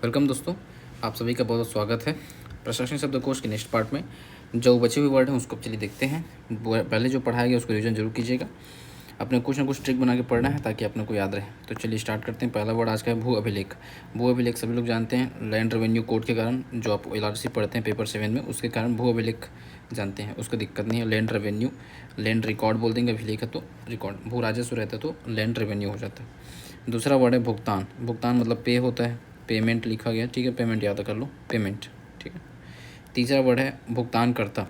Welcome दोस्तों, आप सभी का बहुत बहुत स्वागत है। प्रशासनिक शब्दकोश के नेक्स्ट पार्ट में जो बचे हुए वर्ड हैं उसको चलिए देखते हैं। पहले जो पढ़ाया गया उसको रिविजन जरूर कीजिएगा। अपने कुछ ना कुछ ट्रिक बना के पढ़ना है ताकि अपने को याद रहे। तो चलिए स्टार्ट करते हैं। पहला वर्ड आज का है भू अभिलेख। भू अभिलेख सभी लोग जानते हैं, लैंड रेवेन्यू कोड के कारण, जो आप LRC पढ़ते हैं पेपर 7 में, उसके कारण भू अभिलेख जानते हैं, उसको दिक्कत नहीं है। लैंड रेवेन्यू, लैंड रिकॉर्ड बोल देंगे, अभिलेख है तो रिकॉर्ड। भू राजस्व रहता है तो लैंड रेवेन्यू हो जाता है। दूसरा वर्ड है भुगतान। भुगतान मतलब पे होता है, पेमेंट लिखा गया, ठीक है, पेमेंट याद कर लो, पेमेंट, ठीक है। तीसरा वर्ड है भुगतानकर्ता।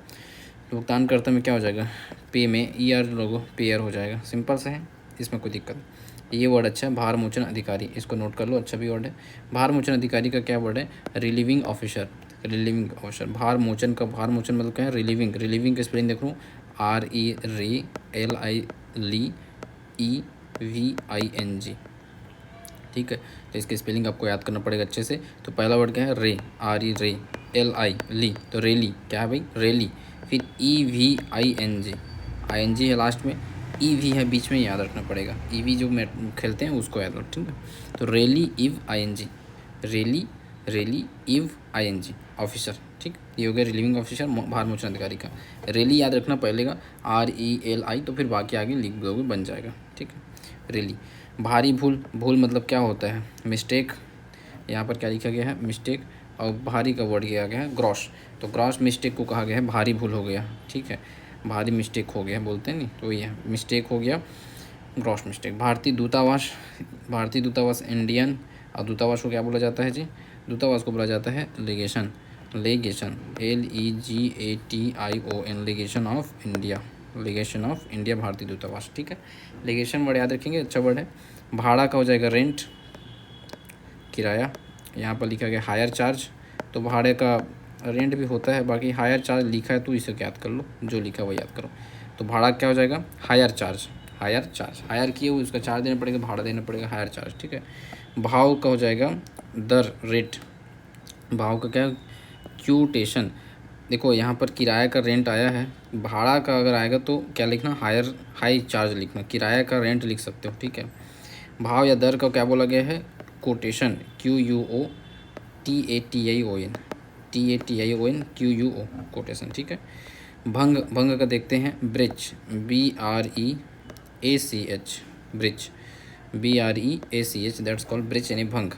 भुगतानकर्ता में क्या हो जाएगा, पे में ER लोगो पेयर हो जाएगा, सिंपल से है, इसमें कोई दिक्कत नहीं। ये वर्ड अच्छा है, भार मोचन अधिकारी, इसको नोट कर लो, अच्छा भी वर्ड है। भार मोचन अधिकारी का क्या वर्ड है, रिलीविंग ऑफिसर। रिलीविंग ऑफिसर, भार मोचन का, भार मोचन मतलब क्या है, रिलीविंग। रिलीविंग का स्पेलिंग देख लो, RELIVING, ठीक है। तो इसके स्पेलिंग आपको याद करना पड़ेगा अच्छे से। तो पहला वर्ड क्या है, रे, RE रे, LI ली, तो रेली क्या है भाई, रेली। फिर EVING, ING है लास्ट में, EV है बीच में, याद रखना पड़ेगा। EV जो खेलते हैं उसको याद रख, ठीक है। तो रेली इव ING, रेली, रेली इव ING ऑफिसर, ठीक। ये हो गया रिलीविंग ऑफिसर, भार मोचन अधिकारी का। रेली याद रखना पहले का, RELI, तो फिर बाकी आगे लिख दोगे, बन जाएगा, ठीक है, रेली। भारी भूल, भूल मतलब क्या होता है, मिस्टेक। यहाँ पर क्या लिखा गया है, मिस्टेक, और भारी का वर्ड किया गया है ग्रॉस, तो ग्रॉस मिस्टेक को कहा गया है भारी भूल हो गया, ठीक है। भारी मिस्टेक हो गया बोलते हैं नहीं, तो ये मिस्टेक हो गया, ग्रॉस मिस्टेक। भारतीय दूतावास, भारतीय दूतावास इंडियन, और दूतावास को क्या बोला जाता है जी, दूतावास को बोला जाता है legation. Legation, LEGATION, legation of India, legation of India, भारतीय दूतावास, ठीक है। लेगेशन वर्ड याद रखेंगे, अच्छा वर्ड है। भाड़ा का हो जाएगा रेंट, किराया। यहाँ पर लिखा गया हायर चार्ज, तो भाड़े का रेंट भी होता है, बाकी हायर चार्ज लिखा है तो इसे याद कर लो, जो लिखा है वो याद करो। तो भाड़ा क्या हो जाएगा, higher charge. Higher charge, hire किए हुए उसका चार्ज देना पड़ेगा, भाड़ा देना पड़ेगा, हायर चार्ज, ठीक है। भाव का हो जाएगा दर, रेट। भाव का क्या, क्यूटेशन। देखो यहाँ पर किराया का रेंट आया है, भाड़ा का अगर आएगा तो क्या लिखना, हायर, हाई चार्ज लिखना, किराया का रेंट लिख सकते हो, ठीक है। भाव या दर का क्या बोला गया है, quotation, QUOTATION, TATION, QUO, quotation, ठीक है। भंग, भंग का देखते हैं, bridge, BREACH, bridge, BREACH, that's called bridge, यानी भंग।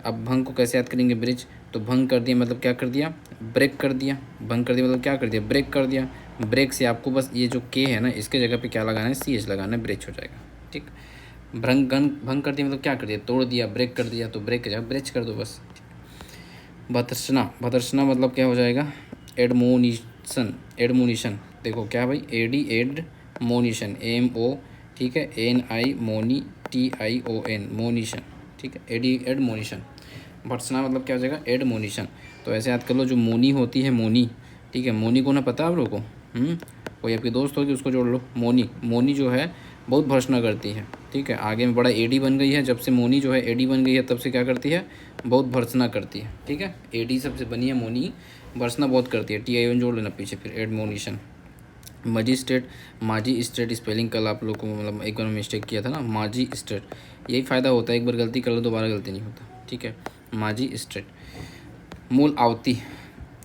अब भंग को कैसे याद करेंगे, ब्रिज, तो भंग कर दिया मतलब क्या कर दिया, ब्रेक कर दिया। भंग कर दिया मतलब क्या कर दिया, ब्रेक कर दिया। ब्रेक से आपको बस ये जो के है ना, इसके जगह पे क्या लगाना है, CH लगाना है, ब्रेच हो जाएगा, ठीक। भंग, भंग कर दिया मतलब क्या कर दिया, तोड़ दिया, ब्रेक कर दिया, तो ब्रेक की जगह ब्रेच कर दो बस। भत्सना, भत्सना मतलब क्या हो जाएगा, एडमोनिशन, एडमोनिशन। देखो क्या भाई, AD एड मोनिशन, MO, ठीक है, NI मोनी, TION, मोनिशन, ठीक है, AD एडमोनिशन। भत्सना मतलब क्या हो जाएगा, एडमोनिशन। तो ऐसे याद कर लो, जो मोनी होती है, मोनी, ठीक है, मोनी को ना पता है आप लोगों को, कोई आपकी दोस्त होगी उसको जोड़ लो, मोनी। मोनी जो है बहुत भर्सना करती है, ठीक है। आगे में बड़ा AD बन गई है, जब से मोनी जो है AD बन गई है तब से क्या करती है, बहुत भर्सना करती है, ठीक है। AD सबसे बनी है मोनी, भर्सना बहुत करती है, TION जोड़ लेना पीछे, फिर एडमोनिशन। मजिस्ट्रेट, माजी स्ट्रेट, स्पेलिंग कल आप लोग को मतलब एक बार मिस्टेक किया था ना, माजी स्ट्रेट। यही फ़ायदा होता है, एक बार गलती कर लो दोबारा गलती नहीं होता, ठीक है, माजी स्ट्रेट। मूल आवती,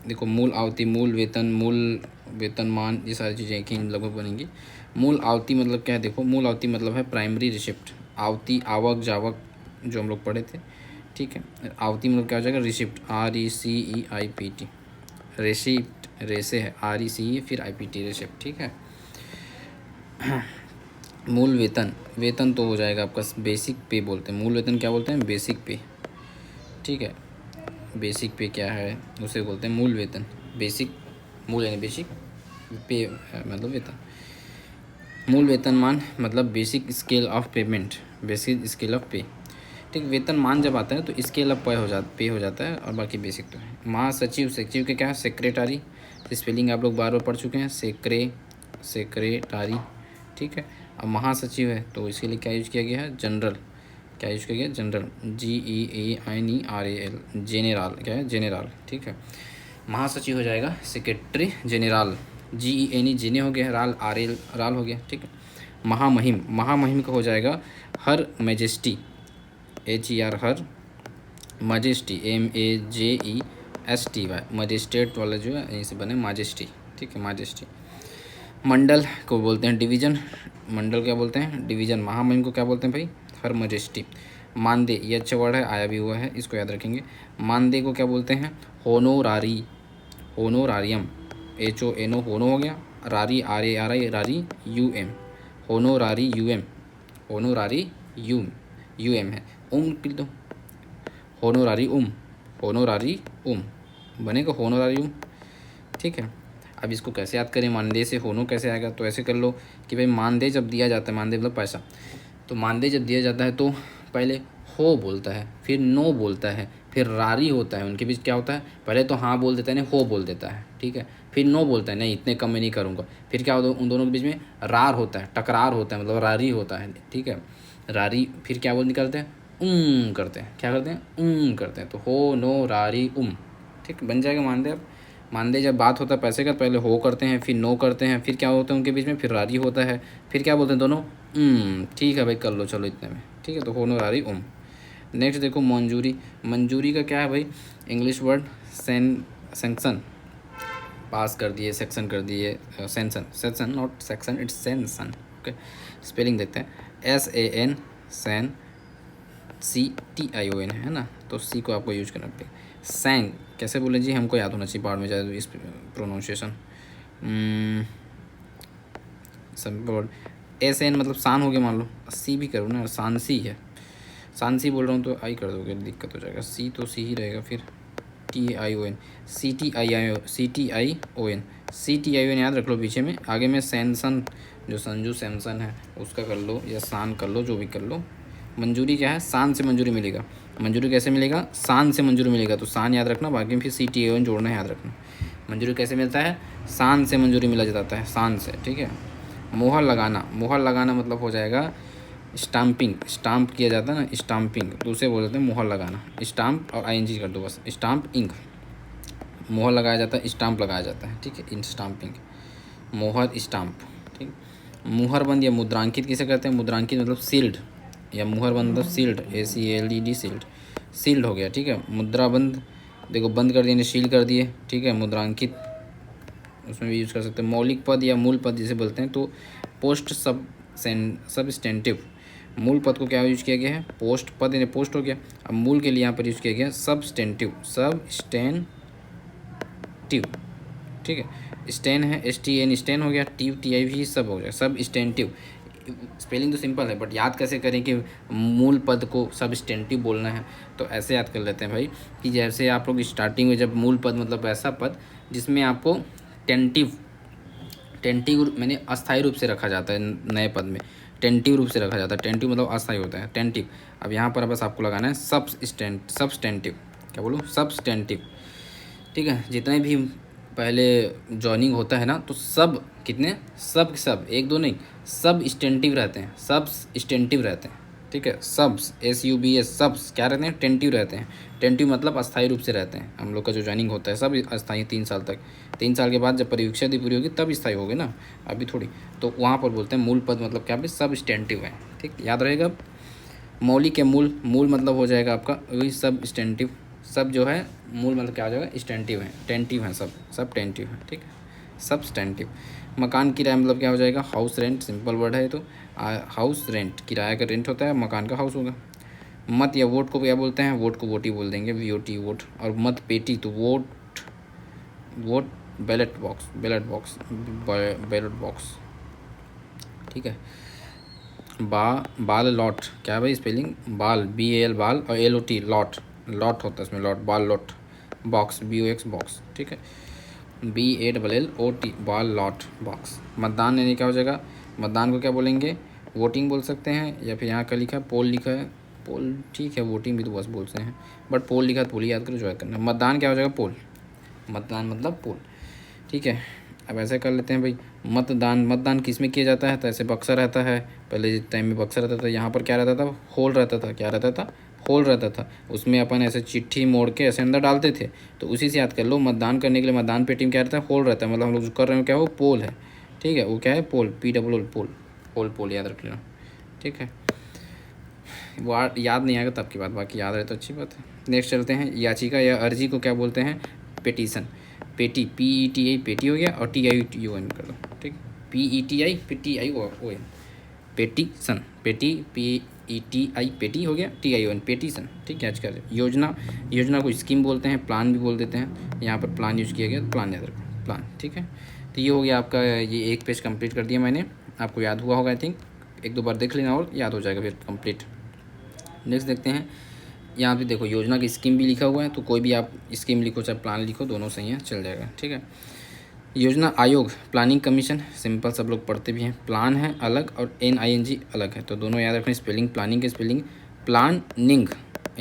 देखो मूल आवती, मूल वेतन, मूल वेतनमान, ये सारी चीज़ें एक ही लगभग बनेंगी। मूल आवती मतलब क्या है, देखो मूल आवती मतलब है प्राइमरी रिसिप्ट। आवती, आवक, जावक, जो हम लोग पढ़े थे, ठीक है। आवती मतलब क्या हो जाएगा, रिसिप्ट, RECEIPT, रेसिप्ट, रेसे है, RECE फिर IPT, रिसिप्ट, ठीक है। मूल वेतन, वेतन तो हो जाएगा आपका बेसिक पे बोलते हैं, मूल वेतन क्या बोलते हैं, बेसिक पे, ठीक है। बेसिक पे क्या है, उसे बोलते हैं मूल वेतन। बेसिक, मूल यानी बेसिक, पे मतलब वेतन। मूल वेतनमान मतलब basic scale of payment, basic scale of पे, ठीक। वेतनमान जब आता है तो स्केल ऑफ पे हो जाता है, और बाकी बेसिक तो है। महासचिव, सचिव के क्या है, सेक्रेटरी, स्पेलिंग आप लोग बार बार पढ़ चुके हैं, सेक्रेटरी, ठीक है। अब महासचिव है तो इसके लिए क्या यूज किया गया है, जनरल, क्या यूज किया गया, जनरल, GENERAL, जेनेरल, क्या है, जेनेरल, ठीक है। महासचिव हो जाएगा सेक्रेटरी जनरल, GENE, जेने हो गया, राल, RL, राल हो गया, ठीक है। महामहिम, महामहिम का हो जाएगा हर मैजेस्टी, HER, हर मजेस्टी, MAJESTY, मजिस्ट्रेट वाला जो है यहीं से बने माजेस्टी, ठीक है, माजेस्टी। मंडल को बोलते हैं डिवीज़न, मंडल क्या बोलते हैं डिवीज़न। महामहिम को क्या बोलते हैं भाई हर मजेस्टी। मानदेय, ये अच्छा वर्ड है, आया भी हुआ है, इसको याद रखेंगे। मानदेय को क्या बोलते हैं होनोरारी, होनोरारियम, HONO होनो हो गया, रारी RARI रारी UM, होनोरारी UM, होनोरारी UM है। लिख दो होनोरारी होनोरारी बनेगा होनोरारी ठीक है। अब इसको कैसे याद करें, मानदेय से होनो कैसे आएगा, तो ऐसे कर लो कि भाई मानदेय जब दिया जाता है, मानदेय मतलब पैसा, तो मानदेय जब दिया जाता है तो पहले हो बोलता है, फिर नो बोलता है, फिर रारी होता है, उनके बीच क्या होता है, पहले तो हाँ बोल देता है, नहीं हो बोल देता है, ठीक है, फिर नो बोलता है, नहीं इतने कम में नहीं करूँगा, फिर क्या होता है उन दोनों के बीच में रार होता है, टकरार होता है, मतलब रारी होता है, ठीक है, रारी, फिर क्या बोल निकलते हैं करते हैं, क्या करते हैं करते हैं, तो हो नो रारी ठीक बन जाएगा मानदेय। अब मानदेय जब बात होता है पैसे का, पहले हो करते हैं, फिर नो करते हैं, फिर क्या होता है उनके बीच में, फिर रारी होता है, फिर क्या बोलते हैं दोनों ठीक है भाई कर लो चलो इतने में, ठीक है, तो होनो रारी नेक्स्ट देखो मंजूरी, मंजूरी का क्या है भाई, इंग्लिश वर्ड सेंक्शन, पास कर दिए, सेक्शन कर दिए, sanction, section not section, it's sanction, okay. Spelling देखते हैं, SAN सैन, CTION है ना, तो सी को आपको यूज करना पड़ेगा। सैंग कैसे बोले जी, हमको याद होना चाहिए, बाढ़ में जाए इस प्रोनाउंसिएशन। सिंपल SN मतलब शान हो गया, मान लो सी भी करो ना, सांसी है, सांसी बोल रहा हूँ तो आई कर दोगे, दिक्कत हो जाएगा, सी तो सी ही रहेगा, फिर TION, CTION याद रख लो पीछे में, आगे में सैमसन, जो संजू सैमसन है उसका कर लो, या शान कर लो, जो भी कर लो। मंजूरी क्या है, शान से मंजूरी मिलेगा, मंजूरी कैसे मिलेगा, शान से मंजूरी मिलेगा, तो शान याद रखना, बाकी में फिर CTION जोड़ना है, याद रखना। मंजूरी कैसे मिलता है, शान से मंजूरी मिला जाता है, शान से, ठीक है। मोहर लगाना, मोहर लगाना मतलब हो जाएगा स्टाम्पिंग, स्टाम्प किया जाता है ना, स्टाम्पिंग, तो उसे बोलते हैं मोहर लगाना। स्टाम्प और ING कर दो बस, स्टाम्प इंक, मोहर लगाया जाता है, स्टाम्प लगाया जाता है, ठीक है, इन स्टाम्पिंग, मोहर स्टाम्प, ठीक। मुहरबंद या मुद्रांकित किसे कहते हैं, मुद्रांकित मतलब सील्ड, या मुहरबंद मतलब सील्ड, SELED सील्ड, सील्ड हो गया, ठीक है। मुद्राबंद देखो बंद कर दिए, सील कर दिए, ठीक है। मुद्रांकित उसमें भी यूज़ कर सकते हैं। मौलिक पद या मूल पद जिसे बोलते हैं, तो पोस्ट सबस्टेंटिव, मूल पद को क्या यूज किया गया है, पोस्ट पद यानी पोस्ट हो गया, अब मूल के लिए यहाँ पर यूज किया गया सबस्टेंटिव, ठीक है। स्टेन है, STN स्टेन हो गया, TI भी सब हो गया, सब स्टेंटिव। स्पेलिंग तो सिंपल है, बट याद कैसे करें कि मूल पद को सबस्टेंटिव बोलना है, तो ऐसे याद कर लेते हैं भाई कि जैसे आप लोग स्टार्टिंग में जब मूल पद मतलब ऐसा पद जिसमें आपको टेंटिव मैंने अस्थायी रूप से रखा जाता है, नए पद में टेंटिव रूप से रखा जाता है, टेंटिव मतलब अस्थायी होता है, टेंटिव। अब यहाँ पर बस आपको लगाना है सबस्टेंटिव, क्या बोलूँ, सबस्टेंटिव, ठीक है। जितने भी पहले जॉइनिंग होता है ना, तो सब कितने, सब एक दो नहीं, सब स्टेंटिव रहते हैं, सब स्टेंटिव रहते हैं, ठीक है। SUBS SUBS क्या रहते हैं, टेंटिव रहते हैं, टेंटिव मतलब अस्थायी रूप से रहते हैं। हम लोग का जो जॉइनिंग होता है सब अस्थायी 3 साल तक, 3 साल के बाद जब परीक्षा दी पूरी होगी तब स्थायी होगी ना, अभी थोड़ी, तो वहाँ पर बोलते हैं मूल पद मतलब क्या, भी सब स्टेंटिव है, ठीक, याद रहेगा। मौलिक के मूल, मूल मतलब हो जाएगा आपका वही सब स्टेंटिव, सब जो है मूल मतलब क्या हो जाएगा, स्टेंटिव है, टेंटिव है, सब टेंटिव है, ठीक है, सब स्टेंटिव। मकान किराया मतलब क्या हो जाएगा, हाउस रेंट, सिंपल वर्ड है, तो हाउस रेंट किराया का रेंट होता है, मकान का हाउस होगा। मत या वोट को क्या बोलते हैं, वोट को वोट ही बोल देंगे, VOT वोट, और मत पेटी तो वोट बैलेट बॉक्स, ठीक है। बाल लॉट क्या है भाई, स्पेलिंग बाल BAL बाल, और LOT लॉट होता है इसमें, लॉट बाल लॉट, बॉक्स BOX बॉक्स, ठीक है, BALLOT बाल लॉट बॉक्स। मतदान यानी क्या हो जाएगा, मतदान को क्या बोलेंगे, वोटिंग बोल सकते हैं, या फिर यहाँ का लिखा है पोल, लिखा है पोल, ठीक है, वोटिंग भी तो बस बोलते हैं, बट पोल लिखा है, पोल याद करो, जो याद करना। मतदान क्या हो जाएगा, पोल, मतदान मतलब पोल, ठीक है। अब ऐसे कर लेते हैं भाई, मतदान किस में किया जाता है, तो ऐसे बक्सा रहता है, पहले टाइम में बक्सा रहता था, यहाँ पर क्या रहता था, होल रहता था, क्या रहता था, होल रहता था, उसमें अपन ऐसे चिट्ठी मोड़ के ऐसे अंदर डालते थे, तो उसी से याद कर लो, मतदान करने के लिए मतदान पेटी में क्या रहता है, होल रहता है, मतलब हम लोग जो कर रहे हैं क्या, वो पोल है, ठीक है, वो क्या है, पोल, POL पोल, पोल याद रख लेना, ठीक है। वो याद नहीं आएगा तब की बात, बाकी याद रहे तो अच्छी बात है। नेक्स्ट चलते हैं, याचिका या अर्जी को क्या बोलते हैं? पिटीशन। पेटी, PETI पेटी हो गया, और TIUN कर दो, ठीक। PETI फिर TION, पेटीशन, पेटी PETI पेटी हो गया, TION पेटीशन, ठीक है। आज का योजना, योजना को स्कीम बोलते हैं, प्लान भी बोल देते हैं, यहाँ पर प्लान यूज़ किया गया, प्लान याद रखो, प्लान, ठीक है। तो ये हो गया आपका, ये एक पेज कंप्लीट कर दिया मैंने, आपको याद हुआ होगा आई थिंक, एक दो बार देख लेना और याद हो जाएगा फिर कंप्लीट। नेक्स्ट देखते हैं, यहाँ पे देखो योजना की स्कीम भी लिखा हुआ है, तो कोई भी आप स्कीम लिखो चाहे प्लान लिखो, दोनों सही है, चल जाएगा, ठीक है। योजना आयोग, प्लानिंग कमीशन, सिंपल सब लोग पढ़ते भी हैं। प्लान है अलग और NING अलग है, तो दोनों याद रखना। स्पेलिंग, प्लानिंग की स्पेलिंग प्लान निंग,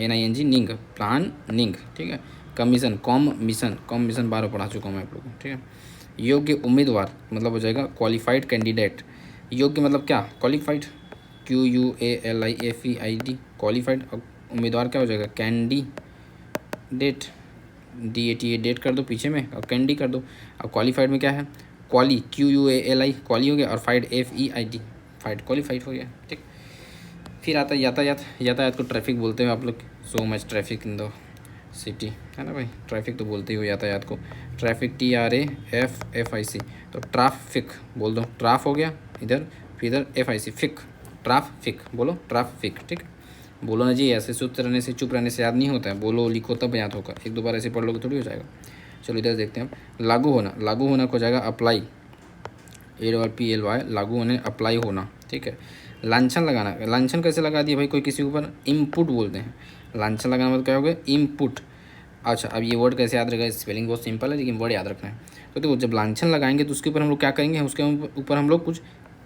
NING निंग, प्लान निंग, ठीक है। कमीशन, कॉम मिशन 12 पढ़ा चुका हूँ मैं आप लोगों को, ठीक है। योग्य उम्मीदवार मतलब हो जाएगा क्वालिफाइड कैंडिडेट। योग्य मतलब क्या? Qualified, QUALIFEID, qualified. उम्मीदवार क्या हो जाएगा? कैंडिडेट, DATA डेट कर दो पीछे में और कैंडी कर दो। अब क्वालिफाइड में क्या है? क्वाली, QUALI क्वाली हो गया, और फाइड FEID फाइड, क्वालिफाइड हो गया, ठीक। फिर आता है यातायात। यातायात को ट्रैफिक बोलते हैं आप लोग, so much traffic in the city, है ना भाई, ट्रैफिक तो बोलते ही हो यातायात को। ट्रैफिक TRAFFIC, तो ट्राफिक बोल दो, ट्राफ हो गया इधर, फिर इधर FIC फिक, ट्राफिक बोलो, ट्राफिक, ठीक। बोलो ना जी, ऐसे चुप रहने से याद नहीं होता है, बोलो लिखो तब याद होगा, एक दो बार ऐसे पढ़ लोगे थोड़ी हो जाएगा। चलो इधर देखते हैं अब, लागू होना। लागू होना को हो जाएगा अप्लाई, APPLY, लागू होने, अप्लाई होना, ठीक है। लांछन लगाना, लांछन कैसे लगा दिया भाई कोई किसी के ऊपर? इनपुट बोलते हैं। लांछन लगाना मतलब क्या हो गया? इनपुट। अच्छा, अब ये वर्ड कैसे याद रहेगा? स्पेलिंग बहुत सिंपल है, लेकिन वर्ड याद रखना है। तो देखो, जब लांछन लगाएंगे तो उसके ऊपर हम लोग क्या करेंगे? उसके ऊपर हम लोग कुछ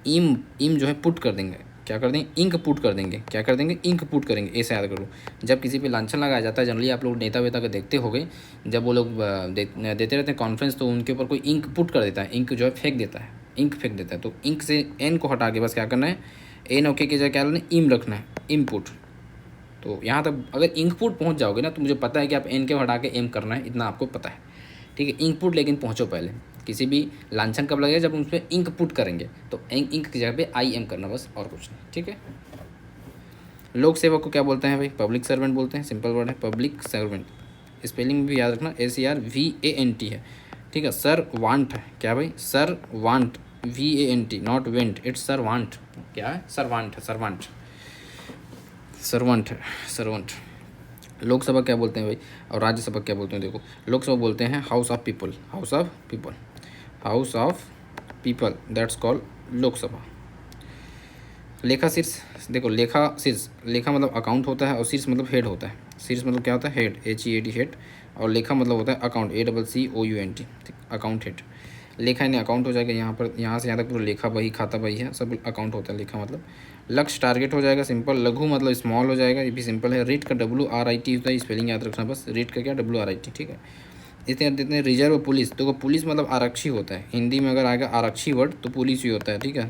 इम जो है पुट कर देंगे। क्या कर देंगे? इंक पुट कर देंगे। क्या कर देंगे? इंक पुट करेंगे, ऐसे याद करो। जब किसी पे लांछन लगाया जाता है, जनरली आप लोग नेता वेता को देखते होगे, जब वो लोग देते रहते हैं कॉन्फ्रेंस, तो उनके ऊपर कोई इंक पुट कर देता है, इंक जो है फेंक देता है, इंक फेंक देता है। तो इंक से एन को हटा के बस क्या करना है? एन ओके की जगह क्या करना है? इम रखना है, इनपुट। तो यहाँ तक अगर इंकपुट पहुँच जाओगे ना, तो मुझे पता है कि आप एन के हटा के एम करना है, इतना आपको पता है, ठीक है। इंकपुट लेकिन पहुँचो पहले। किसी भी लांछन कब लगेगा? जब उस पर इंक पुट करेंगे, तो इंक की जगह पे IM करना, बस, और कुछ नहीं, ठीक है। लोक सेवक को क्या बोलते हैं भाई? पब्लिक सर्वेंट बोलते हैं, सिंपल वर्ड है पब्लिक सर्वेंट। स्पेलिंग भी याद रखना, SERVANT है, ठीक है। सर वांट है, क्या भाई? Sir want, VANT, not went, it's sir want. क्या है? सर्वांट है, सर्वांट, सर्वंट है, सर्वंट। लोकसभा क्या बोलते हैं भाई? और राज्यसभा क्या बोलते हैं? देखो, लोकसभा बोलते हैं house of people, house of people, house of people, that's called Lok Sabha. लेखा शीर्ष, देखो लेखा शीर्ष, लेखा मतलब अकाउंट होता है, और शीर्ष मतलब हेड होता है। शीर्ष मतलब क्या होता है? हेड, HEAD हेड, और लेखा मतलब होता है अकाउंट, ACCOUNT, ठीक, अकाउंट हेड। लेखा यानी अकाउंट हो जाएगा, यहाँ पर यहाँ से यहाँ तक पूरा लेखा बही, खाता बही है, सब अकाउंट होता है लेखा मतलब। लक्ष्य, टारगेट हो जाएगा, सिंपल। लघु मतलब स्मॉल हो जाएगा, ये भी सिंपल है। रीट का WRIT होता है, स्पेलिंग याद रखना बस, रीट का क्या? WRIT, ठीक है। इतने देते हैं। रिजर्व पुलिस, तो पुलिस मतलब आरक्षी होता है, हिंदी में अगर आएगा आरक्षी वर्ड तो पुलिस ही होता है, ठीक है।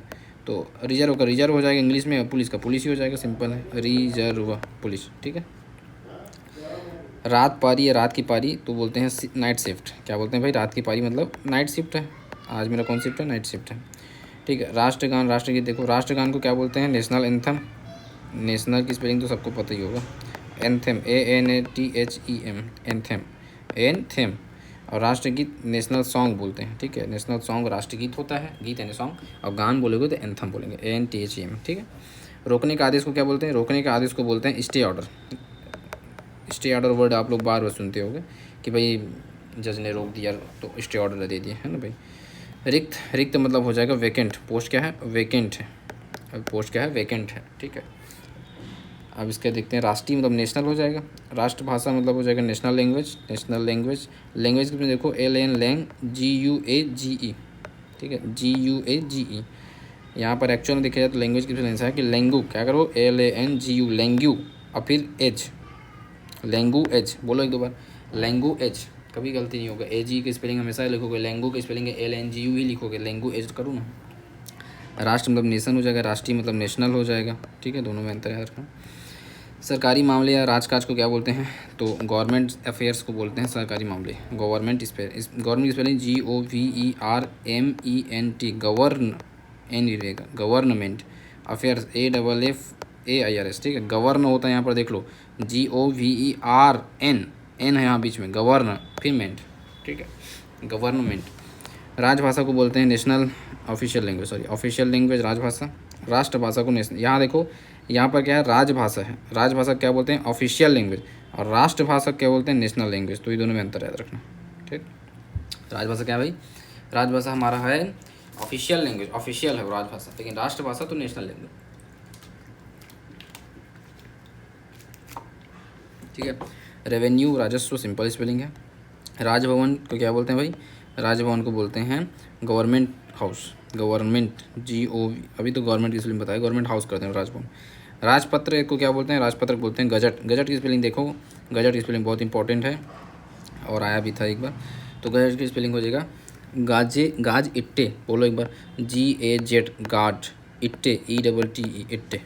तो रिजर्व का रिजर्व हो जाएगा इंग्लिश में, पुलिस का पुलिस ही हो जाएगा, सिंपल है, रिजर्व पुलिस, ठीक है। रात पारी या रात की पारी तो बोलते हैं नाइट शिफ्ट। क्या बोलते हैं भाई? रात की पारी मतलब नाइट शिफ्ट है। आज मेरा कौन शिफ्ट है? नाइट शिफ्ट है, ठीक है। राष्ट्रगान, राष्ट्रगीत, देखो राष्ट्रगान को क्या बोलते हैं? National anthem. नेशनल की स्पेलिंग तो सबको पता ही होगा, एंथम, ANATHEM, एंथम, एंथम। और राष्ट्रगीत नेशनल सॉन्ग बोलते हैं, ठीक है। नेशनल सॉन्ग राष्ट्रगीत होता है, गीत यानी सॉन्ग, और गान बोलोगे तो एंथम बोलेंगे, ANTHEM, ठीक है। रोकने का आदेश को क्या बोलते हैं? रोकने के आदेश को बोलते हैं stay order. Stay order word आप लोग बार बार सुनते होंगे कि भाई जज ने रोक दिया तो स्टे ऑर्डर दे दिया, है ना भाई। रिक्त, रिक्त मतलब हो जाएगा वैकेंट। पोस्ट क्या है? वैकेंट है। अब पोस्ट क्या है? वैकेंट है, ठीक है। अब इसके देखते हैं, राष्ट्रीय मतलब नेशनल हो जाएगा। राष्ट्रभाषा मतलब हो जाएगा national language, national language. Language में देखो LAN लैंग, GUAGE, ठीक है, GUAGE। यहाँ पर एक्चुअल में देखा जाए तो लैंग्वेज की डिफरेंस है कि लैंगू, क्या करो? LANGU, लैंग्यू, और फिर एज, लैंगू एज, बोलो एक दो बार, लैंगू एज, कभी गलती नहीं होगा। AG की स्पेलिंग हमेशा लिखोगे, लैंगू की स्पेलिंग LANGU ही लिखोगे, लैंगू एज करो ना। राष्ट्र मतलब नेशन हो जाएगा, राष्ट्रीय मतलब नेशनल हो जाएगा, ठीक है, दोनों में अंतर है रखना। सरकारी मामले या राजकाज को क्या बोलते हैं? तो गवर्नमेंट अफेयर्स को बोलते हैं सरकारी मामले, गवर्नमेंट गवर्नमेंट की स्पेलिंग GOVERNMENT, गवर्न, एन रहेगा, गवर्नमेंट। अफेयर्स, AFFAIRS, AIRS, ठीक है। गवर्न होता है यहाँ पर देख लो, GOVERN, एन है यहाँ बीच में, गवर्न, फिर मेंट, ठीक है, गवर्नमेंट। राजभाषा को बोलते हैं national official language, sorry official language राजभाषा। राष्ट्रभाषा को नेशनल, यहाँ देखो यहाँ पर क्या है, राजभाषा है, राजभाषा क्या बोलते हैं, ऑफिशियल लैंग्वेज, और राष्ट्रभाषा क्या बोलते हैं, नेशनल लैंग्वेज। तो ये दोनों में अंतर याद रखना, ठीक। राजभाषा क्या है भाई, राजभाषा हमारा है ऑफिशियल लैंग्वेज, ऑफिशियल है वो राजभाषा, लेकिन राष्ट्रभाषा तो नेशनल लैंग्वेज, ठीक है। रेवेन्यू राजस्व सिंपल स्पेलिंग है। राजभवन को क्या बोलते हैं भाई, राजभवन को बोलते हैं गवर्नमेंट हाउस, गवर्नमेंट GO, अभी तो गवर्नमेंट की स्पेलिंग बताया, गवर्नमेंट हाउस करते हैं राजभवन। राजपत्र को क्या बोलते हैं, राजपत्र बोलते हैं गजट। गजट की स्पेलिंग देखो, गजट की स्पेलिंग बहुत इंपॉर्टेंट है और आया भी था एक बार। तो गजट की स्पेलिंग हो जाएगा गाजे, गाज इट्टे, बोलो एक बार, GAZ, गाज इट्टे, ETTE, इट्टे।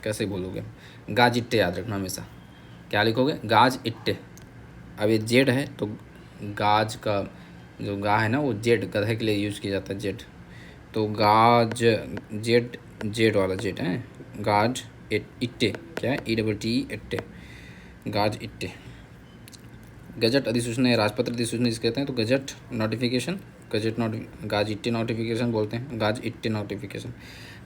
कैसे बोलोगे, गाज इट्टे याद रखना हमेशा। क्या लिखोगे, गाज इट्टे। अब ये जेड है तो गाज का जो गा है ना वो जेड, गधे के लिए यूज़ किया जाता है जेड, तो गाज, जेड, जेड वाला जेड है, गाज इट्टे, क्या है, ETTE, इट्टे, गाज इट्टे। गजट अधिसूचना या राजपत्र अधिसूचना जिसे कहते हैं, तो गजट नोटिफिकेशन, गजट गाज इट्टे नोटिफिकेशन बोलते हैं, गाज इट्टे नोटिफिकेशन।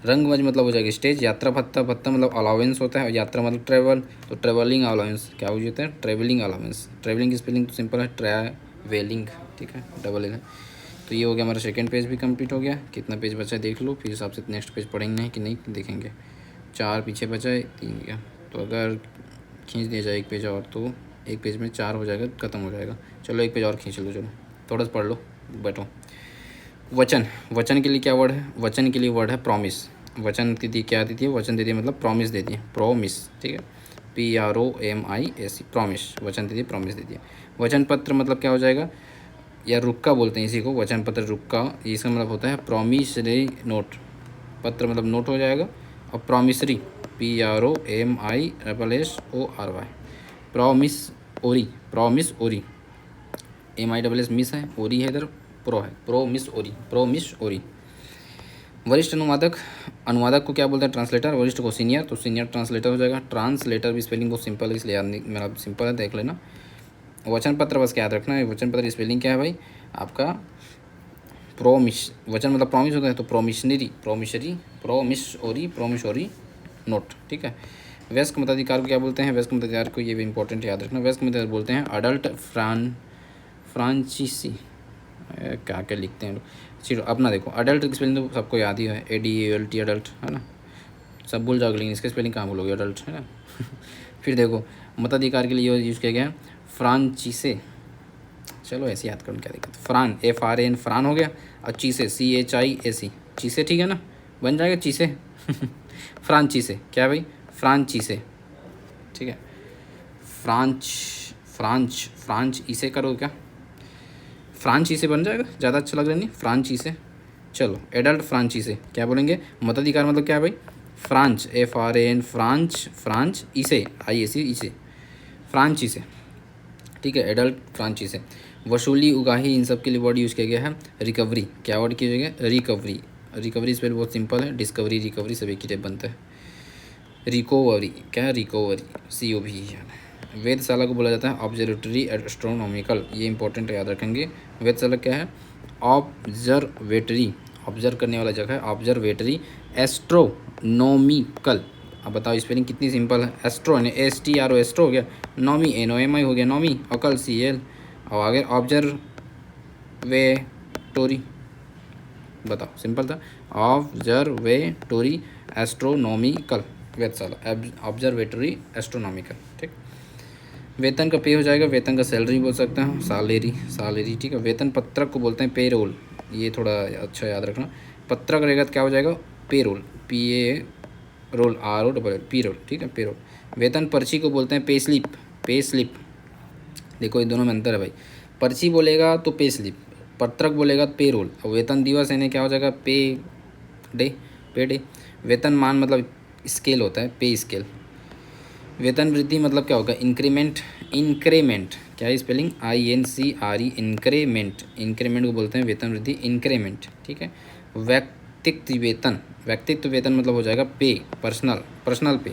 रंगमंच मतलब हो जाएगा स्टेज। यात्रा भत्ता, भत्ता मतलब अलाउंस होता है, और यात्रा मतलब ट्रेवल, तो ट्रेवलिंग अलाउंस क्या हो जाता है, ट्रेवलिंग अलाउंस। ट्रेवलिंग की स्पेलिंग तो सिंपल है, ट्रैवलिंग, ठीक है, डबल एल है। तो ये हो गया हमारा सेकंड पेज भी कंप्लीट हो गया। कितना पेज बचा है देख लो, फिर हिसाब से नेक्स्ट पेज पढ़ेंगे कि नहीं देखेंगे। 4 पीछे बचा है, 3 गया, तो अगर खींच दिया जाए एक पेज और तो एक पेज में 4 हो जाएगा, ख़त्म हो जाएगा। चलो एक पेज और खींच लो, चलो थोड़ा सा पढ़ लो, बैठो। वचन, वचन के लिए क्या वर्ड है, वचन के लिए वर्ड है प्रॉमिस। वचन तिथि क्या देती है, वचन तिथि मतलब प्रॉमिस देती है, प्रोमिस, ठीक है, PROMIS, प्रॉमिस, वचन तिथि प्रॉमिस देती है। वचन पत्र मतलब क्या हो जाएगा, या रुक्का बोलते हैं इसी को, वचन पत्र रुक्का, इसका मतलब होता है प्रॉमिसरी नोट। पत्र मतलब नोट हो जाएगा, और प्रॉमिसरी PROMISSORY, प्रॉमिस ओरी, प्रॉमिस ओरी, MISS मिस है, ओरी है इधर, प्रो है, प्रोमिस ओरी, प्रोमिस ओरी। वरिष्ठ अनुवादक, अनुवादक को क्या बोलते हैं, ट्रांसलेटर। वरिष्ठ को सीनियर, तो सीनियर ट्रांसलेटर हो जाएगा। ट्रांसलेटर भी स्पेलिंग बहुत सिंपल है, इसलिए याद नहीं, मेरा सिंपल है, देख लेना। वचन पत्र बस क्या याद रखना है, वचन पत्र की स्पेलिंग क्या है भाई आपका, प्रोमिस, वचन मतलब प्रॉमिस होता है, तो प्रोमिशनरी, प्रोमिशरी, प्रोमिसोरी, प्रोमिसोरी नोट, ठीक है। वयस्क मताधिकार को क्या बोलते हैं, वयस्क मताधिकार को, ये भी इंपॉर्टेंट याद रखना, वयस्क मताधिकार बोलते हैं अडल्ट फ्रांचीसी, क्या क्या लिखते हैं लोग, चलो अपना देखो, अडल्ट की स्पेलिंग तो सबको याद ही है, ADALT, अडल्ट है ना, सब भूल जाओगे, लेकिन इसकी स्पेलिंग कहाँ भूलोगे, अडल्ट है ना। फिर देखो मताधिकार के लिए यूज़ किया गया है फ्रांचीसे, चलो ऐसे याद करो क्या दिक्कत, फ्रान, FRAN, फ्रान हो गया, और चीसे, CHIAC, चीसे, ठीक है ना, बन जाएगा चीसे। फ्रांचीसे क्या भाई, फ्रांचीसे, ठीक है, फ्रांच, फ्रांच, फ्रांच इसे करो क्या, फ्रांचीसे बन जाएगा, ज़्यादा अच्छा लग रहा नहीं, फ्रांचीसे। चलो एडल्ट फ्रांचीसे क्या बोलेंगे, मताधिकार मतलब क्या है भाई, फ्रांच, FRAN, फ्रांच, फ्रांच इसे, IAC, इसे, फ्रांचीसे, ठीक है, एडल्ट फ्रांचीसे। वसूली, उगाही, इन सब के लिए वर्ड यूज़ किया गया है रिकवरी, क्या वर्ड किया गया, रिकवरी। रिकवरी स्पेल बहुत सिंपल है, डिस्कवरी, रिकवरी सब एक ही टाइप बनता है। रिकोवरी क्या है, रिकोवरी, COV। वेधशाला को बोला जाता है ऑब्जर्वेटरी एस्ट्रोनॉमिकल, ये इंपॉर्टेंट याद रखेंगे। वेधशाला क्या है, ऑब्जर्वेटरी, ऑब्जर्व करने वाला जगह है, ऑब्जर्वेटरी एस्ट्रोनॉमिकल। अब बताओ स्पेलिंग कितनी सिंपल है, एस्ट्रो यानी STRO, एस्ट्रो हो गया, नॉमी NOMI हो गया, नॉमी, अकल CL, और आगे ऑब्जर्वेटोरी, बताओ सिंपल था, ऑब्जर्वेटोरी एस्ट्रोनॉमिकल, वेधशाला ऑब्जर्वेटरी एस्ट्रोनॉमिकल, ठीक। वेतन का पे हो जाएगा, वेतन का सैलरी बोल सकते हैं, सैलरी, सैलरी, ठीक है। वेतन पत्रक को बोलते हैं पे रोल, ये थोड़ा अच्छा याद रखना, पत्रक रहेगा तो क्या हो जाएगा, pay roll, PA roll, ROL, P roll, ठीक है, पे रोल। वेतन पर्ची को बोलते हैं पे स्लिप, पे स्लिप, देखो ये दोनों में अंतर है भाई, पर्ची बोलेगा तो पे स्लिप, पत्रक बोलेगा तो पे रोल, और वेतन दिवस यानी क्या हो जाएगा, पे डे, पे डे। वेतन मान मतलब स्केल होता है, पे स्केल। वेतन वृद्धि मतलब क्या होगा, इंक्रीमेंट, इंक्रीमेंट क्या है स्पेलिंग, INCRE, इंक्रीमेंट, इंक्रीमेंट को बोलते हैं वेतन वृद्धि, इंक्रीमेंट, ठीक है। व्यक्तित्व वेतन, व्यक्तित्व वेतन मतलब हो जाएगा पे, पर्सनल पे।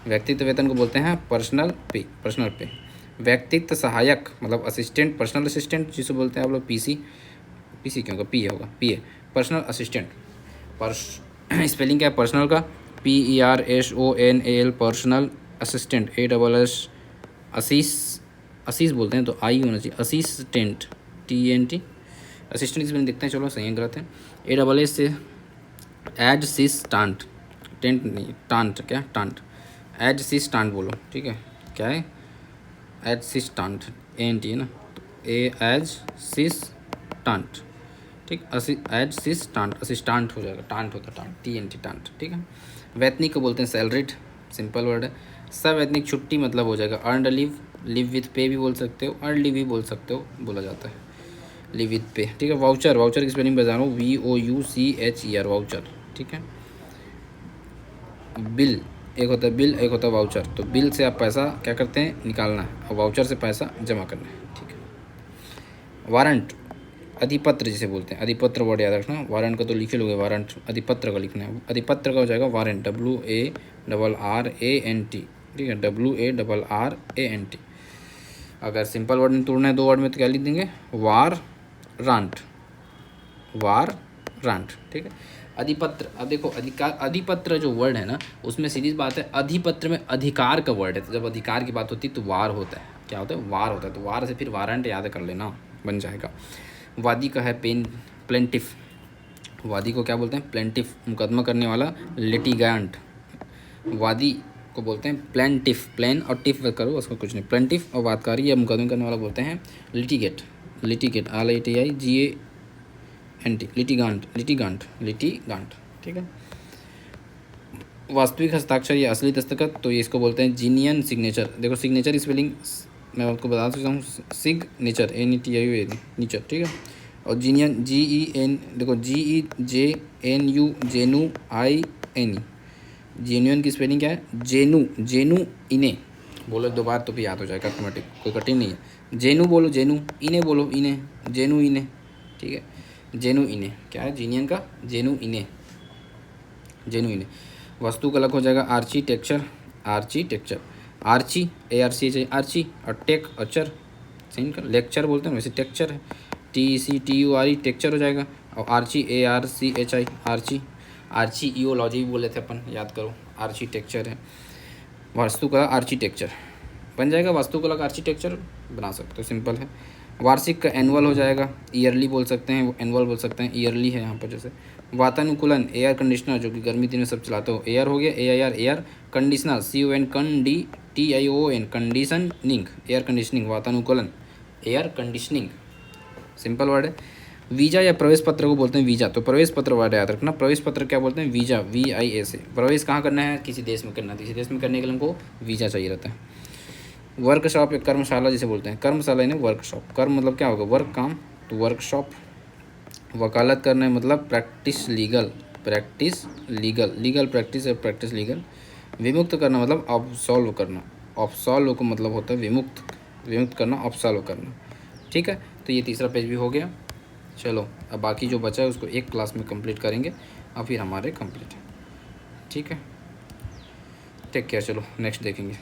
व्यक्तित्व वेतन को बोलते हैं पर्सनल पे। व्यक्तित्व सहायक मतलब असिस्टेंट, पर्सनल असिस्टेंट जिसे बोलते हैं आप लोग, पीसी क्यों होगा, पी होगा, पी है पर्सनल असिस्टेंट। स्पेलिंग क्या है पर्सनल का, PERSONAL, पर्सनल असिस्टेंट, ASS, असीस बोलते हैं तो आई होना चाहिए, असिस्टेंट, TENT, असिस्टेंट स्पेलिंग देखते हैं, चलो सही है गलत है। ASS से एडसिस्टेंट, टेंट नहीं टांट, क्या टांट, एडसिस्टेंट बोलो, ठीक है, क्या है एडसिस्टेंट, ANT है ना, तो एडसिस्टेंट, ठीक, एडसिस्टेंट, असिस्टेंट हो जाएगा, टांट होता है, टांट, TNT टांट, ठीक है। वैतनिक को बोलते हैं सैलरीड, सिंपल वर्ड है। सवैतनिक छुट्टी मतलब हो जाएगा अर्नड लीव, लिव विथ पे भी बोल सकते हो, अर्न लीव भी बोल सकते हो, बोला जाता है लिव विथ पे, ठीक है। वाउचर की स्पेलिंग बता रहा हूँ, VOUCHER, वाउचर, ठीक है। बिल एक होता है बिल, एक होता है वाउचर, तो बिल से आप पैसा क्या करते हैं, निकालना है, और वाउचर से पैसा जमा करना है, ठीक है। वारंट, अधिपत्र जिसे बोलते हैं, अधिपत्र वर्ड याद रखना, वारंट का तो लिखे लोगे, वारंट अधिपत्र का लिखना है, अधिपत्र का हो जाएगा वारंट, WARRANT, ठीक है, WARRANT। अगर सिंपल वर्ड में तोड़ना है 2 वर्ड में तो क्या लिख देंगे, वार रांट, ठीक है। अधिपत्र, अब देखो अधिकार, अधिपत्र जो वर्ड है ना, उसमें सीधी बात है, अधिपत्र में अधिकार का वर्ड है, तो जब अधिकार की बात होती है तो वार होता है, क्या होता है, वार होता है, तो वार से फिर वारंट याद कर लेना, बन जाएगा। वादी का है प्लेंटिफ, वादी को क्या बोलते हैं, प्लेंटिफ, मुकदमा करने वाला, लिटिगेंट। वादी को बोलते हैं प्लेंटिफ, प्लेन और टिफ करो उसको कुछ नहीं, प्लेंटिफ, और वादकारी या मुकदमा करने वाला बोलते हैं लिटिगेट, LITIGANT, लिटिगांट, ठीक है। वास्तविक हस्ताक्षर या असली दस्तखत, तो ये इसको बोलते हैं जीनियन सिग्नेचर। देखो सिग्नेचर स्पेलिंग मैं आपको बता सकता हूँ, सिग्नेचर, NETIU, नेचर, ठीक है। और जीनियन, GEN, देखो GEJNU, जेनु, INE, जेन्युइन की स्पेलिंग क्या है, जेनु इने, बोलो 2 बार तो भी याद हो जाएगा ऑटोमेटिक, कोई कठिन नहीं है। जेनु बोलो जेनु, इने बोलो इने, जेनु इने, ठीक है, जेनु इने, क्या है जीनियन का, जेनु इने। वस्तु का अलग हो जाएगा आर्किटेक्चर, आर्ची, आर्ची, और टेक अचर, सही का लेक्चर बोलते हैं, वैसे टेक्चर है, TECTURE, टेक्चर हो जाएगा। और आर्ची, ARCHI, आर्ची इयोलॉजी भी बोले थे अपन, याद करो, आर्किटेक्चर है। वास्तुकला आर्किटेक्चर बन जाएगा, वास्तुकला का आर्किटेक्चर बना सकते हो, सिंपल है। वार्षिक का एनुअल हो जाएगा, ईयरली बोल सकते हैं, एनुअल बोल सकते हैं, ईयरली है यहाँ पर जैसे। वातानुकूलन, एयर कंडीशनर, जो कि गर्मी दिन में सब चलाते हो, एयर हो गया, AIR, air conditioner, CON, conditioning, air conditioning, वातानुकूलन, एयर कंडीशनिंग, सिंपल वर्ड है। वीज़ा या प्रवेश पत्र को बोलते हैं वीज़ा, तो प्रवेश पत्र वर्ड याद रखना, प्रवेश पत्र क्या बोलते हैं, वीज़ा, VIA से। प्रवेश कहाँ करना है, किसी देश में करना है, किसी देश में करने के लिए हमको वीज़ा चाहिए रहता है। वर्कशॉप या कर्मशाला जिसे बोलते हैं, कर्मशाला नहीं वर्कशॉप, कर्म मतलब क्या होगा, वर्क काम, तो वर्कशॉप। वकालत करना है मतलब प्रैक्टिस लीगल, लीगल प्रैक्टिस या प्रैक्टिस लीगल। विमुक्त करना मतलब ऑब्सॉल्व करना, ऑब्सॉल्व को मतलब होता है विमुक्त करना, ऑब्सॉल्व करना, ठीक है। तो ये तीसरा पेज भी हो गया। चलो अब बाकी जो बचा है उसको एक क्लास में कंप्लीट करेंगे, और फिर हमारे कंप्लीट है, ठीक है। टेक केयर, चलो नेक्स्ट देखेंगे।